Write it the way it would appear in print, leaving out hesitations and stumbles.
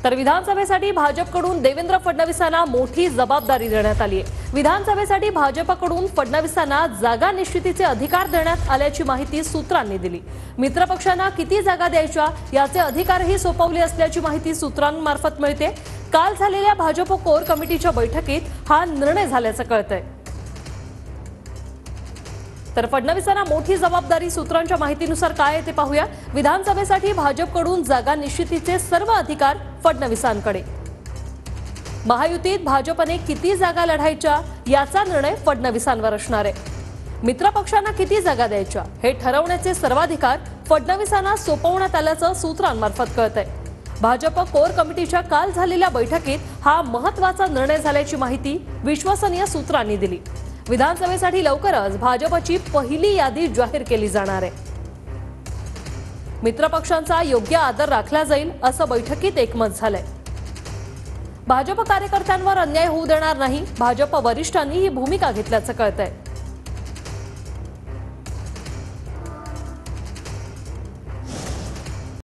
तर विधानसभेसाठी भाजपकडून देवेंद्र फडणवीसांना मोठी जबाबदारी देण्यात आली आहे। विधानसभेसाठी भाजपकडून फडणवीसांना जागा निश्चितीचे अधिकार देण्यात आल्याची माहिती सूत्रांनी दिली। मित्रपक्षांना किती जागा द्यायच्या याचे अधिकारही सोपवले असल्याची माहिती सूत्रांमार्फत मिळते। काल झालेल्या भाजप कोर कमिटीच्या बैठकीत हा निर्णय झाल्याचं कळतंय। तर फडणवीसांना मोठी जबाबदारी, सूत्रांच्या माहितीनुसार काय आहे ते पाहूया। विधानसभेसाठी भाजपकडून जागा निश्चितीचे सर्व अधिकार फडणवीसांकडे। महायुतीत भाजपने किती जागा लढायच्या याचा निर्णय फडणवीसांवर असणार आहे। मित्रपक्षांना किती जागा द्यायच्या हे ठरवण्याचे सर्वाधिकार फडणवीसांना सोपवण्यात आल्याचं सूत्रांमार्फत कळतंय। भाजप कोर कमिटीच्या काल झालेल्या बैठकीत हा महत्त्वाचा निर्णय झाल्याची माहिती विश्वसनीय सूत्रांनी दिली। विधानसभेसाठी लवकरच भाजपची पहिली यादी जाहीर केली जाणार आहे। मित्रपक्षांचा योग्य आदर राखला जाईल असं बैठकीत एकमत झालंय। भाजप कार्यकर्त्यांवर अन्याय होऊ देणार नाही, भाजप वरिष्ठांनी ही भूमिका घेतल्याचं कळतंय।